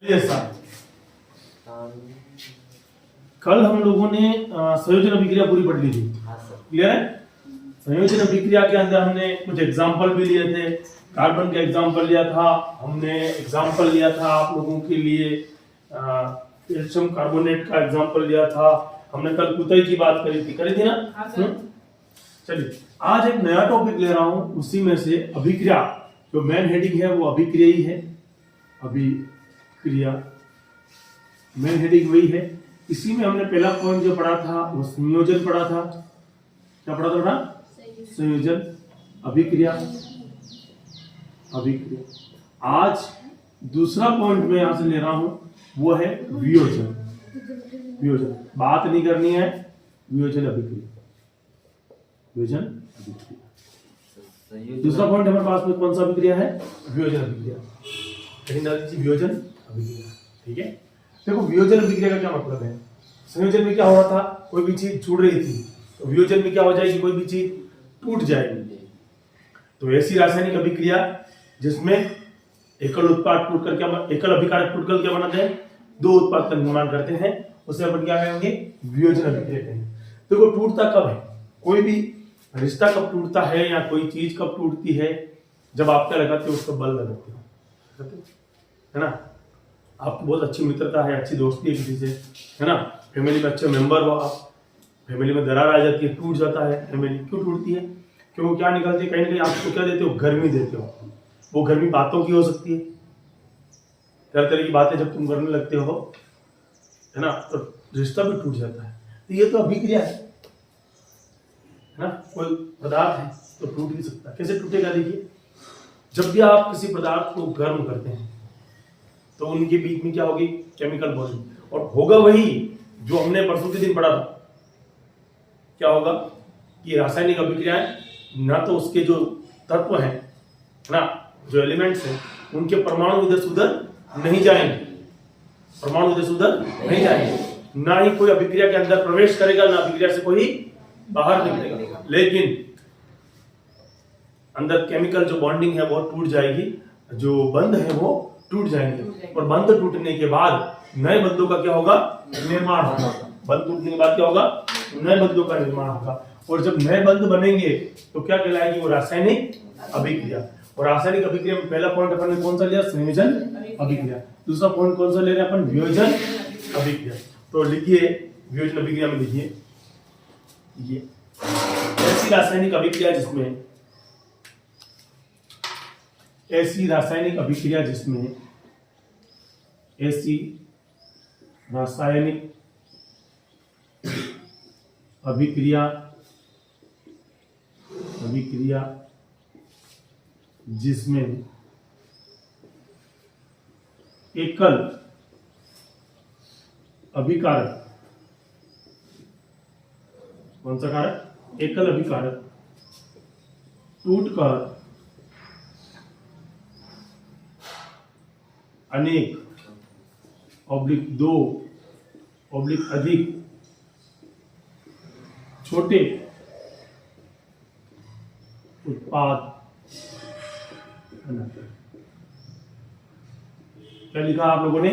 ऐसा कल हम लोगों ने संयोजन अभिक्रिया पूरी पढ़ ली थी। क्लियर है? संयोजन अभिक्रिया के अंदर हमने कुछ एग्जाम्पल भी लिए थे। कार्बन का एग्जाम्पल लिया था हमने, एग्जाम्पल लिया था आप लोगों के लिए कैल्शियम कार्बोनेट का एग्जाम्पल लिया था हमने। कल कुतई की बात करी थी ना। चलिए आज एक नया टॉपिक ले रहा हूं, उसी में से अभिक्रिया। जो मेन हेडिंग है वो अभिक्रिया ही है। अभिक्रिया मेन हेडिंग वही है। इसी में हमने पहला पॉइंट जो पढ़ा था वो संयोजन पढ़ा था। क्या पढ़ा था बेटा? संयोजन, अभिक्रिया, अभिक्रिया। आज दूसरा पॉइंट मैं यहां से ले रहा हूं वो है वियोजन। वियोजन बात नहीं करनी है, वियोजन अभिक्रिया, वियोजन अभिक्रिया। दूसरा पॉइंट हमारे पास में कौन सा अभिक्रिया है? वियोजन अभिक्रिया। वियोजन अभिक्रिया, ठीक है। देखो वियोजन अभिक्रिया का क्या मतलब है? संयोजन में क्या हो रहा था, कोई भी चीज जुड़ रही थी, तो वियोजन में क्या हो जाएगी, कोई भी चीज टूट जाएगी। तो ऐसी रासायनिक अभिक्रिया जिसमें एकल उत्पाद टूट कर एकल अभिकारक टूटकर क्या बनाते हैं, दो उत्पाद का निर्माण करते हैं, उसे अपन क्या कहेंगे? वियोजन अभिक्रिया कहेंगे। देखो टूटता कब है? कोई भी रिश्ता कब टूटता है या कोई चीज कब टूटती है? जब आप क्या लगाते हो, उसको बल लगाते हो, है ना। आपकी बहुत अच्छी मित्रता है, अच्छी दोस्ती है किसी से, है ना। फैमिली में अच्छे मेंबर हो आप, फैमिली में दरार आ जाती है, टूट जाता है फैमिली। क्यों टूटती है? क्योंकि क्या निकलती है, कहीं ना कहीं आपको क्या देते हो, गर्मी देते हो। वो गर्मी बातों की हो सकती है, तरह तरह की बातें जब तुम करने लगते हो, है ना, तो रिश्ता भी टूट जाता है। तो ये तो अभिक्रिया है ना। कोई पदार्थ है तो टूट नहीं सकता। कैसे टूटेगा? देखिए, जब भी आप किसी पदार्थ को गर्म करते हैं तो उनके बीच में क्या होगी? Chemical bonding. और होगा वही जो हमने परसों के दिन पढ़ा था। क्या होगा कि रासायनिक अभिक्रियाएं ना तो उसके जो तत्व हैं ना, जो एलिमेंट्स हैं, उनके परमाणु इधर से उधर नहीं जाएंगे, परमाणु इधर से उधर नहीं जाएंगे, ना ही कोई अभिक्रिया के अंदर प्रवेश करेगा, ना अभिक्रिया से कोई बाहर निकलेगा। लेकिन अंदर केमिकल जो बॉन्डिंग है वो टूट जाएगी, जो बंध है वो टूट जाएंगे। और बंध टूटने के बाद नए बंधों का क्या होगा? निर्माण होगा। बंध टूटने के बाद क्या होगा? नए बंधों का निर्माण होगा। और जब नए बंध बनेंगे तो क्या कहलाएगी? वो रासायनिक अभिक्रिया। और रासायनिक अभिक्रिया में पहला पॉइंट अपन ने कौन सा लिया? संयोजन अभिक्रिया। दूसरा पॉइंट कौन सा ले रहे हैं अपन? वियोजन अभिक्रिया। तो लिखिए, वियोजन अभिक्रिया में लिखिए, ये ऐसी रासायनिक अभिक्रिया जिसमें ऐसी रासायनिक अभिक्रिया जिसमें ऐसी रासायनिक अभिक्रिया जिसमें एकल अभिकारक, कौन सा कारक? एकल अभिकारक टूटकर अनेक (दो) अधिक छोटे उत्पाद बनाते हैं। क्या लिखा आप लोगों ने?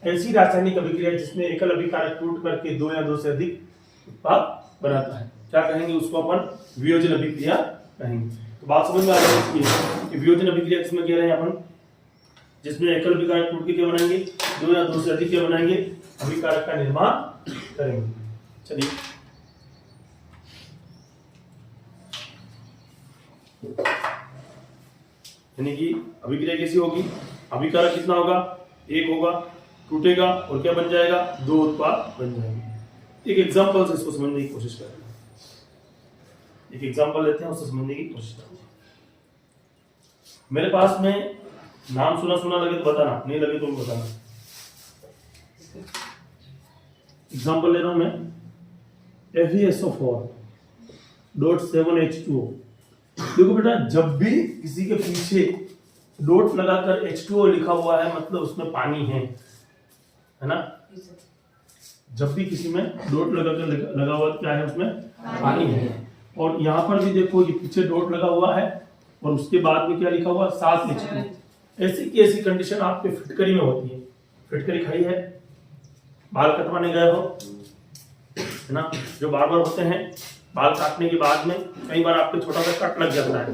ऐसी रासायनिक अभिक्रिया जिसमें एकल अभिकारक टूट करके दो या दो से अधिक उत्पाद बनाता है, क्या कहेंगे? उसको अपन वियोजन अभिक्रिया कहेंगे। तो बात समझ में आ रही है कि वियोजन अभिक्रिया किसमें कह रहे हैं अपन? जिसमें एकल अभिकारक टूट के क्या बनाएंगे? दो या दो से अधिक क्या बनाएंगे? अभिकारक का निर्माण करेंगे। चलिए, यानी कि अभिक्रिया कैसी होगी? अभिकारक कितना होगा? एक होगा, टूटेगा और क्या बन जाएगा? दो उत्पाद बन जाएंगे। एक एग्जांपल से इसको समझने की कोशिश करें। एक एग्जांपल लेते हैं, उससे समझने की कोशिश करें। मेरे पास में नाम सुना लगे तो बताना, नहीं लगे तो बताना। एग्जांपल ले रहा हूं मैं, FeSO4.7H2O। देखो बेटा, जब भी किसी के पीछे डॉट लगाकर H2O लिखा हुआ है मतलब उसमें पानी है ना। जब भी किसी में डॉट लगा हुआ क्या है? उसमें पानी है। और यहाँ पर भी देखो, ये पीछे डॉट लगा हुआ है और उसके बाद में क्या लिखा हुआ? 7H2। ऐसी की ऐसी कंडीशन आपके फिटकरी में होती है। फिटकरी खाई है, बाल कटवाने गए हो, है ना, जो बार बार होते हैं, बाल काटने के बाद में कई बार आपके छोटा सा कट लग जाता है,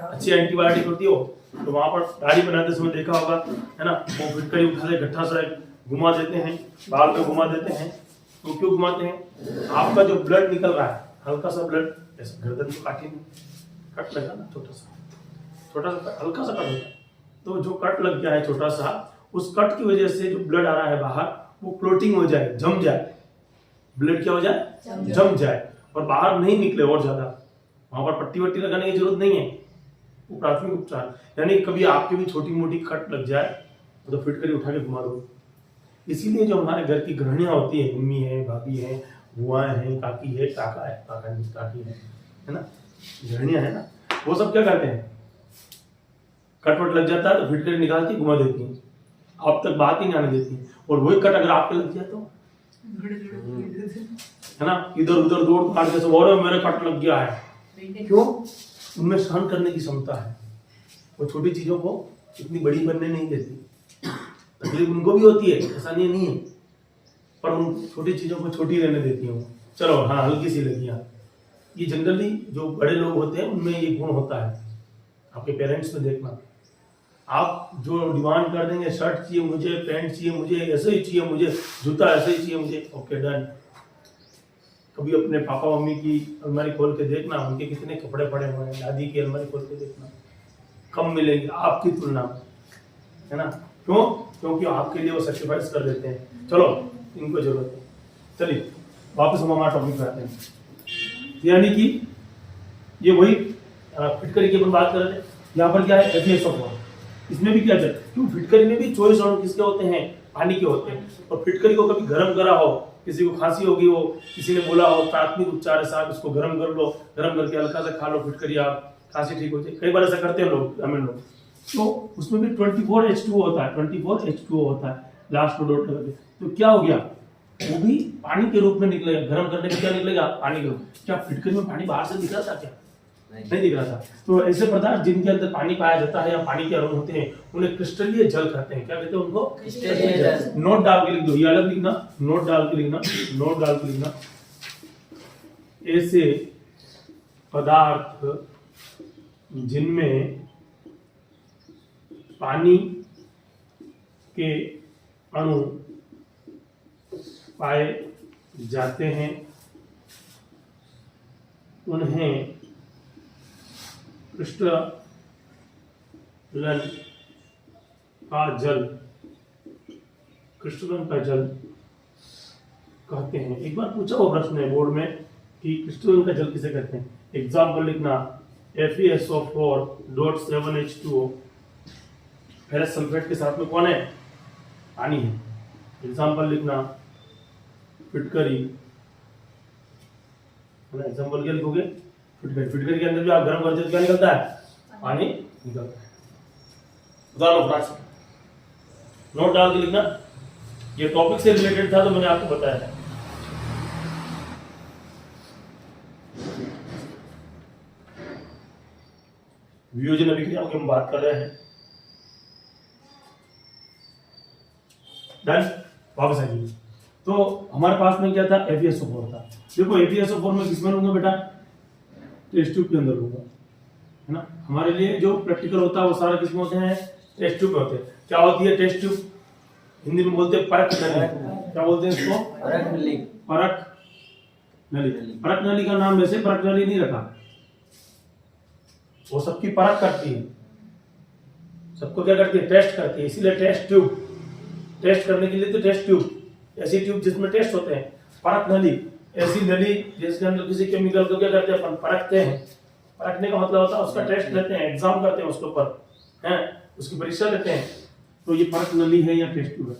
अच्छी एंटीबायोटिक होती हो तो वहां पर दाढ़ी बनाते समय देखा होगा, है ना, वो फिटकरी उठा से गट्ठा सा घुमा देते हैं, बाल पे घुमा देते हैं। तो क्यों घुमाते हैं? आपका जो ब्लड निकल रहा है, हल्का सा ब्लड, जैसे गर्दन को काटी में कट लगा ना, छोटा सा हल्का सा कट होता है, तो जो कट लग गया है छोटा सा, उस कट की वजह से जो ब्लड आ रहा है बाहर, वो क्लोटिंग हो जाए, जम जाए, ब्लड क्या हो जाए, जम जाए, और बाहर नहीं निकले और ज्यादा। वहां पर पट्टी वट्टी लगाने की जरूरत नहीं है, वो प्राथमिक उपचार। यानी कभी आपके भी छोटी मोटी कट लग जाए तो फिटकरी उठा के घुमा दो। इसीलिए जो हमारे घर की गृहणियां होती है, मम्मी है, भाभी है, बुआ है, काकी है, काका है, काकी है ना, गृहणियां है ना, वो सब क्या करते हैं, कट वट लग जाता है तो फिटकरी निकाल के घुमा देती हैं, आप तक बात ही नहीं आने देती हैं। और वही कट अगर आपके लग जाए तो, है ना, इधर उधर दौड़ भाग के सब, और मेरे कट लग गया है, क्यों? उनमें सहन करने की क्षमता है, वो छोटी चीजों को इतनी बड़ी बनने नहीं देती। तकलीफ उनको भी होती है, ऐसा नहीं है, पर उन छोटी चीजों को छोटी रहने देती हूँ। चलो हाँ, हल्की सी लगियां, ये जनरली जो बड़े लोग होते हैं उनमें ये गुण होता है। आपके पेरेंट्स में देखना, आप जो डिमांड कर देंगे, शर्ट चाहिए मुझे, पैंट चाहिए मुझे, ऐसे ही चाहिए मुझे, जूता ऐसे ही चाहिए मुझे, ओके डन। कभी अपने पापा मम्मी की अलमारी खोल के देखना, उनके कितने कपड़े पड़े हुए हैं, दादी की अलमारी खोल के देखना, कम मिलेंगे आपकी तुलना में, है ना, क्यों? क्योंकि आपके लिए वो सेक्रीफाइस कर देते हैं। चलो, इनको जरूरत है। चलिए वापस हम हमारा टॉपिक पे आते हैं, यानी कि ये वही फिटकरी की अपन बात कर रहे थे। यहाँ पर क्या है, FeSO4, इसमें भी क्या है, क्यों फिटकरी में भी 24 अणु किसके होते हैं, पानी के होते हैं। और फिटकरी को कभी गर्म करा हो, किसी को खांसी होगी हो, किसी ने बोला हो प्राथमिक उपचार है साहब, इसको गर्म कर लो, गर्म करके हल्का सा खा लो फिटकरी, आप खांसी ठीक हो जाए। कई बार ऐसा करते हैं लोग, ग्रामीण लोग, तो उसमें भी 24H2O होता है, 24H2O होता है लास्ट में डॉट लगा के। तो क्या हो गया, वो भी पानी के रूप में निकलेगा, गर्म करने के क्या निकलेगा, पानी के रूप। क्या फिटकरी में पानी बाहर से दिख रहा था क्या? नहीं दिख रहा था। तो ऐसे पदार्थ जिनके अंदर पानी पाया जाता है या पानी के अणु होते हैं, उन्हें क्रिस्टलीय जल कहते हैं। क्या कहते हैं उनको? क्रिस्टलीय जल। नोट डाल के लिख दो, ये अलग लिखना, नोट डाल के लिखना, नोट डाल के लिखना। ऐसे पदार्थ जिनमें पानी के अणु पाए जाते हैं उन्हें क्रिस्टलन का जल कहते हैं। एक बार पूछा हुआ प्रश्न है बोर्ड में कि क्रिस्टलन का जल किसे कहते हैं। एग्जाम्पल लिखना, FeSO4.7H2O, फेरस सल्फेट के साथ में कौन है, पानी है। एग्जाम्पल लिखना, फिटकरी, एग्जाम्पल क्या लिखोगे, फिटकरी के अंदर जो आप गर्म करते हो क्या निकलता है, पानी निकलता है। नोट डाल के लिखना, ये टॉपिक से रिलेटेड था तो मैंने आपको बताया था। वियोजन अभिक्रियाओं की हम बात कर रहे हैं। डन, वापस आइए। तो हमारे पास में क्या था, FeSO4 था। देखो FeSO4 में किसमें लूंगा बेटा, टेस्ट ट्यूब के अंदर लूंगा, है ना। हमारे लिए जो प्रैक्टिकल होता है वो सारा किसमें होते हैं, टेस्ट ट्यूब में होते हैं। क्या होती है टेस्ट ट्यूब, हिंदी में बोलते हैं परख नली। क्या बोलते हैं इसको, परख नली। परख नली, परख नली का नाम वैसे परख नली नहीं रखा, वो सबकी परख करती है, सबको क्या करती है, टेस्ट करती है, इसीलिए टेस्ट ट्यूब। टेस्ट करने के लिए तो टेस्ट ट्यूब, ऐसी ट्यूब जिसमें टेस्ट होते हैं। परख नली, ऐसी नली जिसके अंदर किसी केमिकल को क्या करते हैं, अपन परखते हैं। परखने का मतलब होता है उसका टेस्ट लेते हैं, एग्जाम करते हैं उसके ऊपर, हैं, उसकी परीक्षा लेते हैं। तो ये परख नली है या टेस्ट ट्यूब है।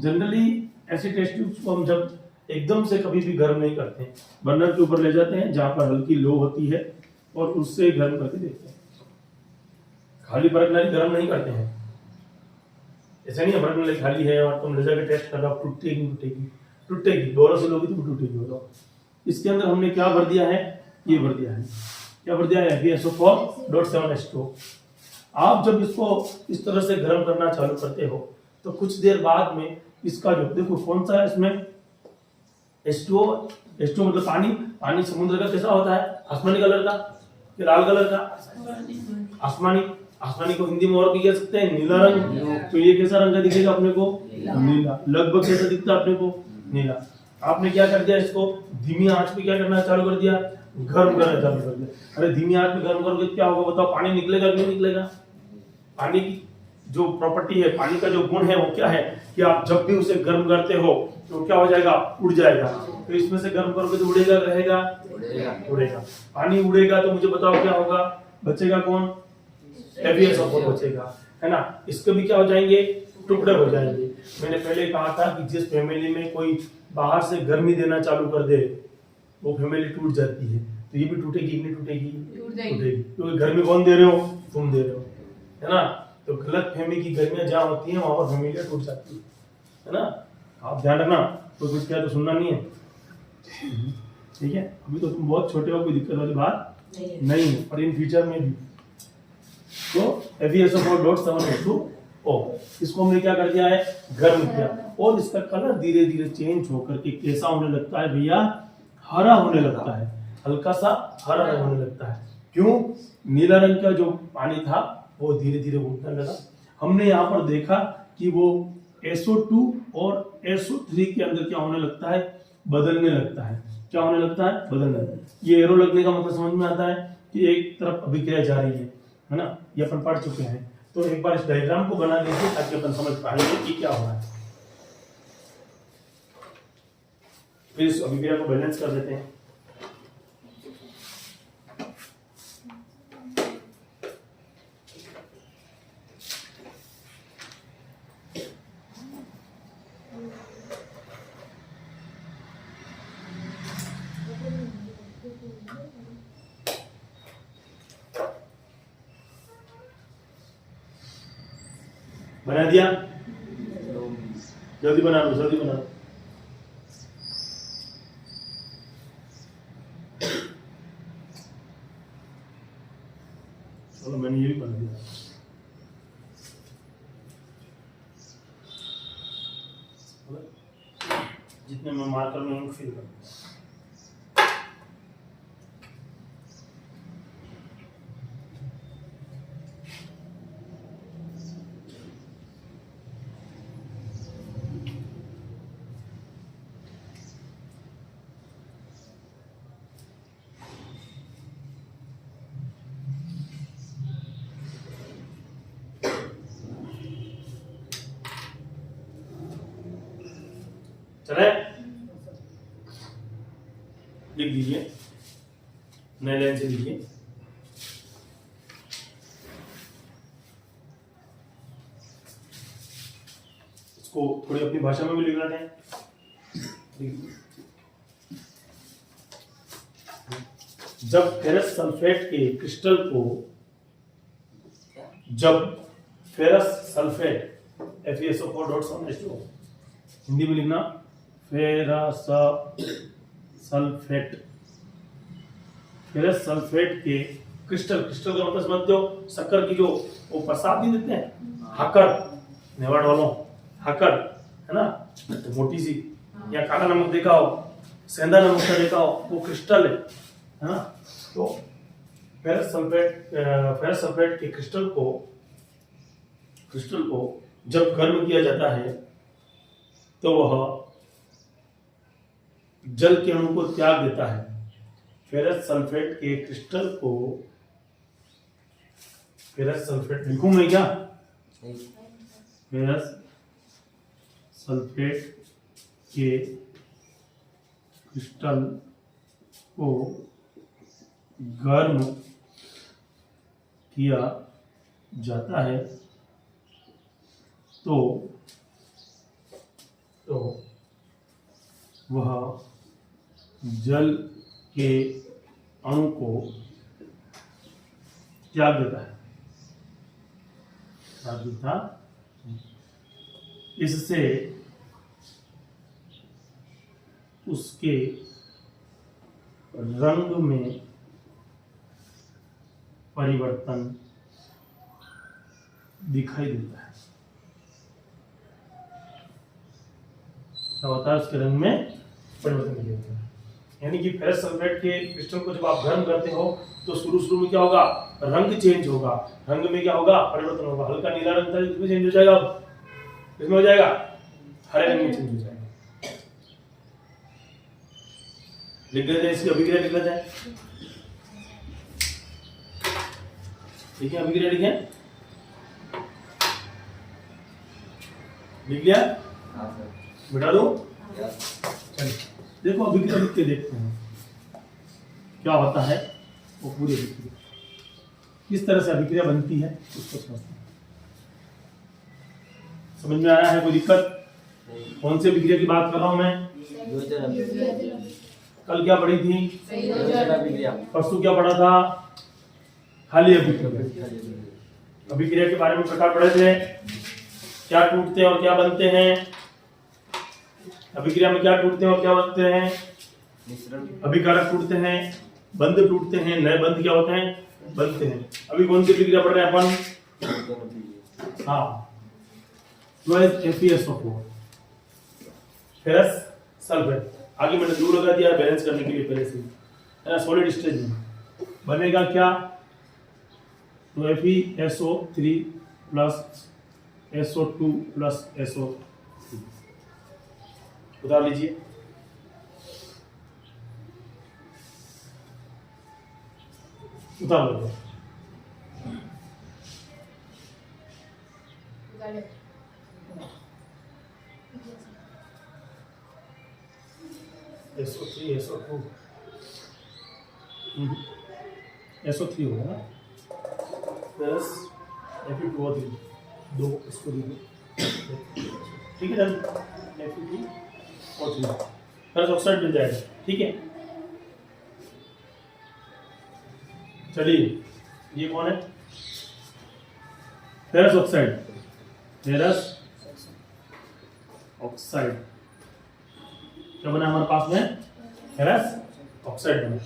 जनरली ऐसी टेस्ट ट्यूब को हम जब एकदम से कभी भी गर्म नहीं करते हैं, बर्नर के ऊपर ले जाते हैं जहां पर हल्की लो होती है और उससे गर्म करके देखते हैं। खाली परख नली गर्म नहीं करते हैं, ऐसा नहीं है परख नली खाली है और तुम ले जाकर टेस्ट कर रहे हो, टूटेगी, दोनों से लोगे तो टूटेगी। इसके अंदर हमने क्या भर दिया है, ये भर दिया है, क्या भर दिया है, FeSO4.7H2O। आप जब इसको इस तरह से गर्म करना चालू करते हो तो तो कुछ देर बाद में इसका जो देखो कौन सा है इसमें H2O मतलब पानी समुद्र का कैसा होता है, आसमानी कलर का कि लाल कलर का, आसमानी को हिंदी में और भी कह सकते हैं नीला रंग। तो ये कैसा रंग का दिखेगा अपने को, नीला। लगभग कैसा दिखता है अपने को, नीला। आपने क्या कर दिया, इसको धीमी आंच पे क्या करना चालू कर दिया, गर्म करना चालू कर दिया। अरे धीमी आंच पे गर्म करोगे क्या होगा बताओ, पानी निकलेगा नहीं निकलेगा। पानी की जो प्रॉपर्टी है, पानी का जो गुण है वो क्या है कि आप जब भी उसे गर्म करते हो तो क्या हो जाएगा, उड़ जाएगा। तो इसमें से गर्म करोगे तो उड़ेगा रहेगा, उड़ेगा। पानी उड़ेगा तो मुझे बताओ क्या होगा, बचेगा कौन, F बचेगा, है ना। इसके भी क्या हो जाएंगे, टुकड़े हो जाएंगे। मैंने पहले कहा था कि जिस फैमिली में कोई बाहर से गर्मी देना चालू कर दे वो फैमिली टूट जाती है। तो ये भी टूटेगी कि नहीं टूटेगी, टूटेगी, क्योंकि गर्मी कौन दे रहे हो, तुम दे रहे हो, है ना। तो गलत फहमी की गर्मियां जहाँ होती हैं वहां पर फैमिलियां टूट जाती है ना। आप ध्यान रखना, तो कुछ क्या तो सुनना नहीं है, ठीक है। अभी तो तुम बहुत छोटे हो, कोई दिक्कत वाली बात नहीं है, पर इन फ्यूचर में भी। तो FeSO4.7H2O इसको हमने क्या कर दिया है, गर्म किया, और इसका कलर धीरे धीरे चेंज होकर के कैसा होने लगता है भैया, हरा होने लगता है, हल्का सा हरा होने लगता है। क्यों, नीला रंग का जो पानी था वो धीरे धीरे उठने लगा। हमने यहाँ पर देखा कि वो SO2 और SO3 के अंदर क्या होने लगता है, बदलने लगता है। क्या होने लगता है, बदलने लगता है। ये एरो लगने का मतलब समझ में आता है कि एक तरफ अभिक्रिया जा रही है ना, ये अपन पढ़ चुके हैं। तो एक बार इस डायग्राम को बना लीजिए ताकि अपन समझ पाएंगे कि क्या हो रहा है। फिर इस अभिक्रिया को बैलेंस कर देते हैं। बना दिया, जल्दी बना लो, जल्दी बना लो। चलो मैंने ये भी बना दिया। जितने मैं मार्कर में इंक फिल कर, चले लिख दीजिए, नए लाइन से लिखिए। इसको थोड़ी अपनी भाषा में भी लिख लेते हैं। जब फेरस सल्फेट के क्रिस्टल को, जब फेरस सल्फेट FeSO4.7H2O हिंदी में लिखना, फेरस सल्फेट, फेरस सल्फेट के क्रिस्टल, क्रिस्टल का मतलब समझते हो, शक्कर की जो वो प्रसाद नहीं देते हैं, हाकर, नेवाड़ वालों हाकर, है ना, तो मोटी सी, या काला नमक देखा हो, सेंधा नमक का देखा हो, वो क्रिस्टल है ना। तो फेरस सल्फेट के क्रिस्टल को जब गर्म किया जाता है तो वह जल के अणु को त्याग देता है। फेरस सल्फेट के क्रिस्टल को, फेरस सल्फेट लिखूं मैं क्या, फेरस सल्फेट के क्रिस्टल को गर्म किया जाता है तो वह जल के अणु को त्याग देता है, इससे उसके रंग में परिवर्तन दिखाई देता है। क्या होता है, उसके रंग में परिवर्तन नहीं होता है। यानी कि फेरस सल्फेट के क्रिस्टल को जब आप गर्म करते हो तो शुरू में क्या होगा, रंग चेंज होगा, रंग में क्या होगा, परिवर्तन होगा। हल्का नीला रंग था इसमें चेंज हो जाएगा, अब इसमें हो जाएगा हरे रंग में चेंज हो जाएगा। लिख देते हैं इसकी अभिक्रिया, लिख लेते हैं। ठीक है, अभिक्रिया लिखे, लिख लिया, मिटा दो। चलिए देखो अभिक्रिया लिख के देखते हैं क्या होता है वो पूरी अभिक्रिया, किस तरह से अभिक्रिया बनती है उसको समझते हैं। समझ में आया है, कोई दिक्कत? कौन सी अभिक्रिया की बात कर रहा हूं मैं? कल क्या पढ़ी थी? परसों क्या पढ़ा था? खाली अभिक्रिया। अभिक्रिया के बारे में प्रकार पढ़े थे, क्या टूटते हैं और क्या बनते हैं। अभिक्रिया में क्या टूटते हैं और क्या बनते हैं? अभिकारक टूटते हैं, बंध टूटते हैं, नए बंध क्या होते हैं, बनते हैं। अभी कौन सी अभिक्रिया पढ़ रहे हैं अपन? हाँ, FeSO4 फेरस सल्फेट। आगे मैंने दूर लगा दिया बैलेंस करने के लिए पहले से, है ना। सॉलिड स्टेज में बनेगा क्या, तो FeSO3 plus SO2 plus SO3। उतार लीजिए, उतार लो। SO3 SO2 SO3 होगा ना, प्लस Fe2O3 दो इसको दे दो, ठीक है डन। Fe2O3 प्लस ऑक्साइड मिल जाएगा, ठीक है। चलिए ये कौन है, फेरस ऑक्साइड, फेरस ऑक्साइड क्या बना हमारे पास में, फेरस ऑक्साइड बना,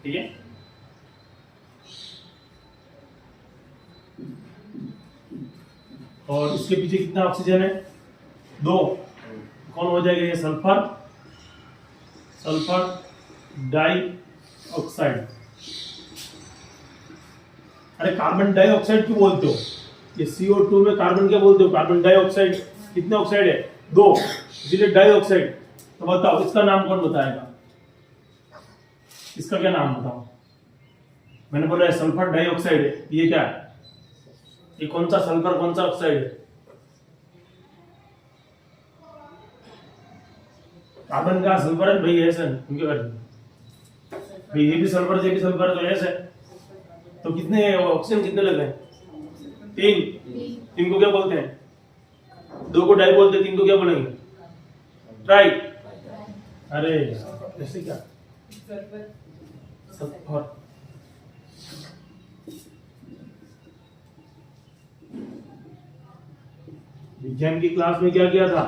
ठीक है। और इसके पीछे कितना ऑक्सीजन है, 2। कौन हो जाएगा ये, सल्फर, सल्फर डाइऑक्साइड। अरे कार्बन डाइऑक्साइड क्यों बोलते हो, ये CO2 में कार्बन क्या बोलते हो, कार्बन डाइऑक्साइड। कितने ऑक्साइड है, 2, इसलिए डाइऑक्साइड। तो बताओ इसका नाम कौन बताएगा, इसका क्या नाम बताओ। मैंने बोला है सल्फर डाइऑक्साइड है, ये क्या है, ये कौन सा सल्फर कौन सा ऑक्साइड है, कार्बन का सल्फर है भाई, ऐसे उनके घर भाई, ये भी सल्फर से भी सल्फर, तो ऐसे। तो कितने ऑक्सीजन कितने लग गए, 3। 3 को क्या बोलते हैं, 2 को डाई बोलते हैं, 3 को क्या बोलेंगे, ट्राई। अरे ऐसे क्या, सल्फर। विज्ञान की क्लास में क्या किया था,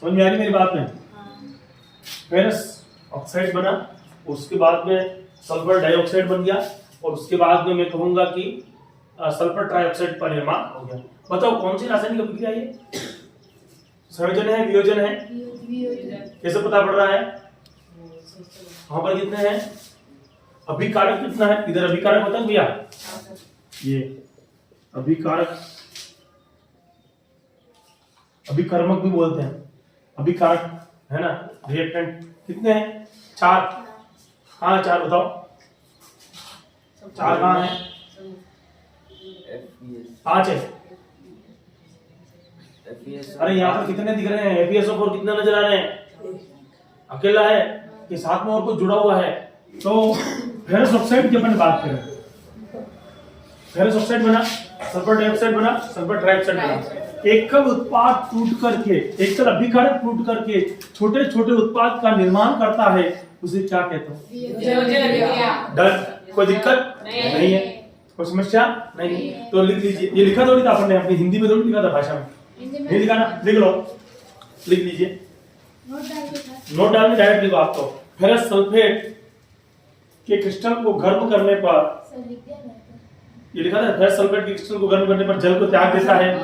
समझ में आ रही मेरी बात में। फेरस ऑक्साइड बना, उसके बाद में सल्फर डाइऑक्साइड बन गया, और उसके बाद में मैं कहूंगा कि सल्फर ट्राइऑक्साइड का निर्माण हो गया। बताओ कौन सी रासायनिक अभिक्रिया है, संयोजन है, वियोजन है, कैसे पता पड़ रहा है, वहां पर कितने हैं, अभिकारक कितना है, इधर अभिकारक होता है भैया, ये अभिकारक, अभिकर्मक भी बोलते हैं, अभिकारक है ना, रिएक्टेंट कितने हैं, 4। कहाँ 4 बताओ, 4 कहाँ है, 5 है। अरे यहाँ पर कितने दिख रहे हैं, FeSO4 कितना नजर आ रहे हैं, अकेला है कि साथ में और कुछ जुड़ा हुआ है। तो फेरस ऑक्साइड की अपन बात करें, फेरस ऑक्साइड बना, सल्फर डाइऑक्साइड बना, सल्फर ट्राइऑक्साइड बना। एकल उत्पाद टूट करके, एकल अभिकारक टूट करके छोटे छोटे उत्पाद का निर्माण करता है, उसे क्या कहते हैं, डर। कोई दिक्कत नहीं है, कोई समस्या नहीं। तो लिख लीजिए, ये लिखा थोड़ी था आपने, अपनी हिंदी में थोड़ी लिखा था, भाषा में नहीं लिखा ना, लिख लो, लिख लीजिए, नोट डालने डायरेक्ट लिखो आप। तो फेरस सल्फेट कि क्रिस्टल को गर्म करने पर, ये लिखा था फेरस सल्फेट के क्रिस्टल को गर्म करने पर जल को त्याग देता है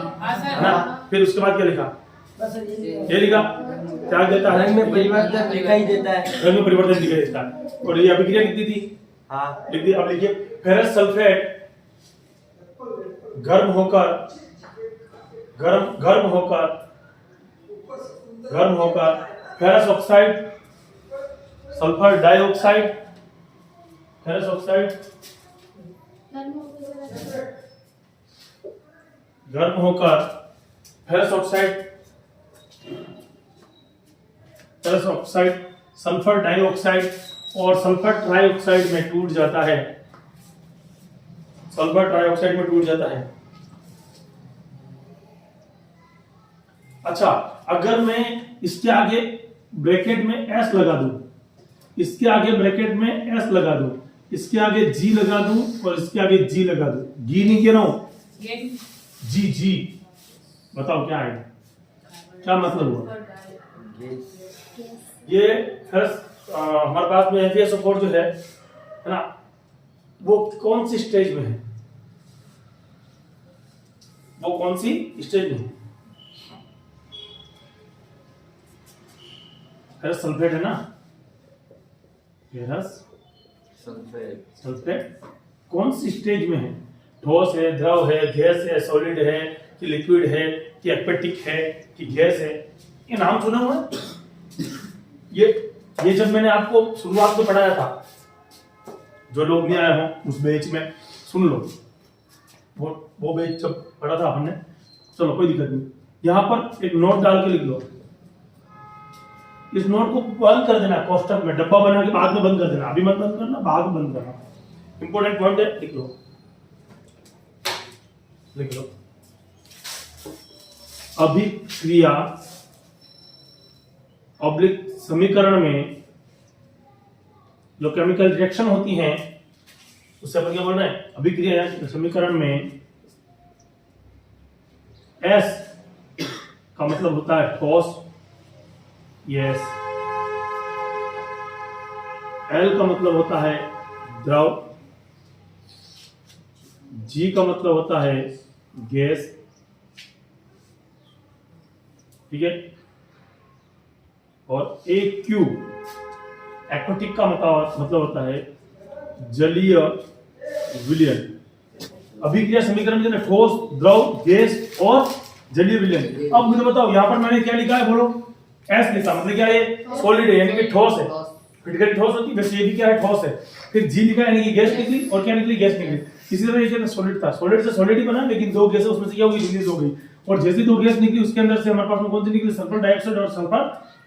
ना। फिर उसके बाद क्या लिखा, ये लिखा त्याग देता है, रंग में परिवर्तन दिखाई देता है, रंग में परिवर्तन दिखाई देता है। और ये अभिक्रिया लिखती थी, हाँ लिख दी। अब लिखिए फेरस सल्फेट गर्म होकर ferrous oxide, sulphur dioxide, ferrous oxide गर्म होकर फेरस ऑक्साइड, सल्फर डाइऑक्साइड और सल्फर ट्राइऑक्साइड में टूट जाता है, सल्फर ट्राइऑक्साइड में टूट जाता है। अच्छा, अगर मैं इसके आगे ब्रैकेट में S लगा दूं, इसके आगे ब्रैकेट में S लगा दूं, इसके आगे G लगा दूं और इसके आगे G लगा दूं, G नहीं कह रहा हूं, G, बताओ क्या आएगा, क्या मतलब हुआ? ये हमारे पास में FeSO4 जो है ना, वो कौन सी स्टेज में है, वो कौन सी स्टेज में है? फेरस सल्फेट है ना, फेरस सल्फेट कौन सी स्टेज में है? ठोस है, द्रव है, गैस है, सॉलिड है कि लिक्विड है कि एक्वेटिक है कि गैस है? ये नाम सुना हुआ है? ये जब मैंने आपको शुरुआत में पढ़ाया था, जो लोग नहीं आए हों उस बैच में सुन लो, वो बैच जब पढ़ा था हमने, चलो कोई दिक्कत नहीं। यहाँ पर एक नोट डाल के लिख लो, इस नोट को बंद कर देना, कोष्टक में डब्बा बना के बाद में बंद कर देना, अभी मत बंद करना, बाद में बंद करना, इंपॉर्टेंट पॉइंट है, लिख लो। अभिक्रिया ऑब्लिक समीकरण में जो केमिकल रिएक्शन होती हैं उससे अपन क्या बोल रहे हैं? अभिक्रिया समीकरण में S का मतलब होता है ठोस, यस, L का मतलब होता है द्रव, G का मतलब होता है गैस, ठीक है, और AQ एक्वेटिक का मतलब होता है जलीय विलयन। अभिक्रिया समीकरण में ठोस, द्रव, गैस और जलीय विलयन। अब मुझे बताओ यहाँ पर मैंने क्या लिखा है, बोलो? S लिखा, मतलब क्या है? सॉलिड है, यानी कि ठोस है, फिटकरी ठोस होती है, वैसे ये भी क्या है? ठोस है। फिर G लिखा यानी कि गैस निकली, और क्या निकली? गैस निकली। इसी तरह ये सॉलिड था, सॉलिड से सॉलिड ही बना, लेकिन दो गैसें उसमें से क्या होगी? रिलीज हो गई, और जैसे दो गैस निकली उसके अंदर से हमारे पास में कौन सी निकली? सल्फर डाइऑक्साइड और सल्फर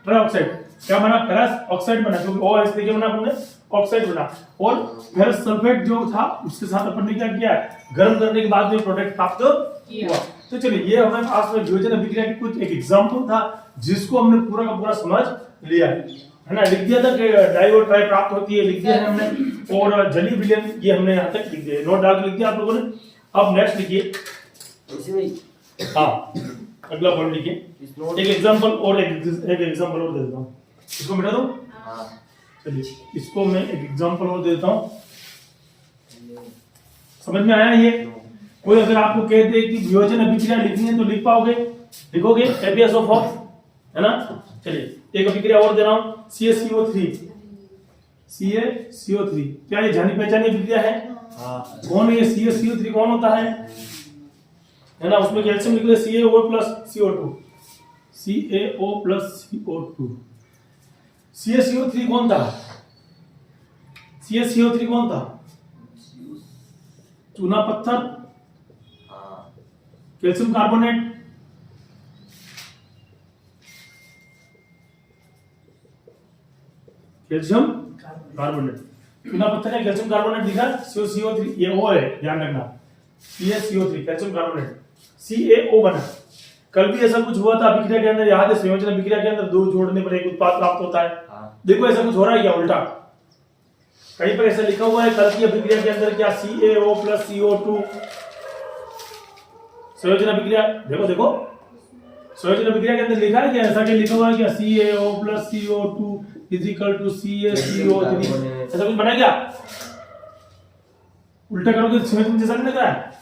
ट्राइऑक्साइड। क्या बना? फेरस ऑक्साइड बना, क्योंकि O इसलिए क्या बना अपने? ऑक्साइड बना। और फेरस सल्फेट जो था उसके साथ अपन ने क्या किया? गर्म करने के बाद में प्रोडक्ट प्राप्त हुआ। तो चलिए, ये हमारे पास में वियोजन अभिक्रिया की कुछ एक एग्जांपल था जिसको हमने पूरा का पूरा समझ लिया है ना। लिख दिया था कि डाई और ट्राई प्राप्त होती है, लिख दिया है हमने, और जलीय विलयन ये हमने यहाँ तक लिख दिया, नोट डाल के लिख दिया आप लोगों ने। अब नेक्स्ट लिखिए, हाँ अगला पॉइंट लिखिए, एक एग्जांपल और एक एग्जांपल और दे देता हूँ, इसको मिटा दो। चलिए, इसको मैं एक एग्जांपल और दे देता हूँ, समझ में आया ये? कोई अगर आपको कह दे कि वियोजन अभिक्रिया लिखनी है तो लिख पाओगे? लिखोगे? FeSO4 है ना। चलिए, एक अभिक्रिया और दे रहा हूं, CaCO3। क्या ये जानी पहचानी अभिक्रिया है? कौन है ये CaCO3? कौन होता है ना? उसमें कैल्शियम निकले CaO plus CO2, CaO plus CO2। CaCO3 कौन था? CaCO3 कौन था? चूना पत्थर, कैल्शियम कार्बोनेट, कैल्शियम कार्बोनेट, चूना पत्थर है, कैल्शियम कार्बोनेट दिखा, CaCO3 ये O है, ध्यान रखना, CaCO3 कैल्शियम कार्बोनेट, CaO बना। कल भी ऐसा कुछ हुआ था अभिक्रिया के अंदर, याद है? संयोजन अभिक्रिया के अंदर दो जोड़ने पर एक उत्पाद प्राप्त होता है। देखो ऐसा कुछ हो रहा है क्या? उल्टा कहीं पर ऐसा लिखा हुआ है कल की अभिक्रिया के अंदर क्या? CaO प्लस CO2 संयोजन अभिक्रिया, देखो संयोजन अभिक्रिया के अंदर लिखा है क्या? ऐसा क्या लिखा हुआ है क्या? CaO plus CO2 is equal to CaCO3। ऐसा कुछ बना क्या? उल्टा करोगे तो सीमेंट जैसा नहीं लग रहा है?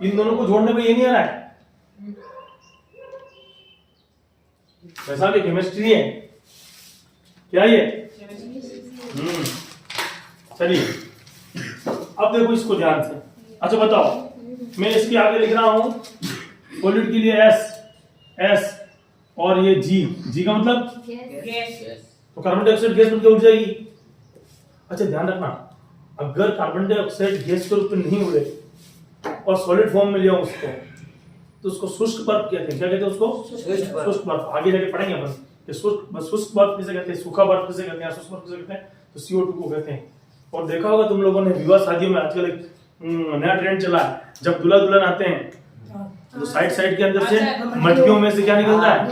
इन दोनों को जोड़ने में ये नहीं आ रहा है? वैसा भी केमिस्ट्री है क्या ये? चलिए अब देखो इसको ध्यान से। अच्छा बताओ, मैं इसके आगे लिख रहा हूं सॉलिड के लिए S और ये G का मतलब तो कार्बन डाइऑक्साइड गैस बन के उड़ जाएगी। अच्छा ध्यान रखना, अगर कार्बन डाइऑक्साइड गैस के रूप में नहीं उड़े और सॉलिड फॉर्म में लिया उसको तो उसको शुष्क बर्फ कहते हैं। क्या कहते हैं उसको? शुष्क बर्फ। आगे जाके पढ़ेंगे अपन कि शुष्क बर्फ किसे कहते हैं, सूखा बर्फ किसे कहते हैं, शुष्क बर्फ किसे कहते हैं, तो CO2 को कहते हैं। और देखा होगा तुम लोगों ने विवाह शादियों में आजकल एक नया ट्रेंड चला है, जब दूल्हा दुल्हन आते हैं तो साइड के अंदर से मटकियों में से क्या निकलता है?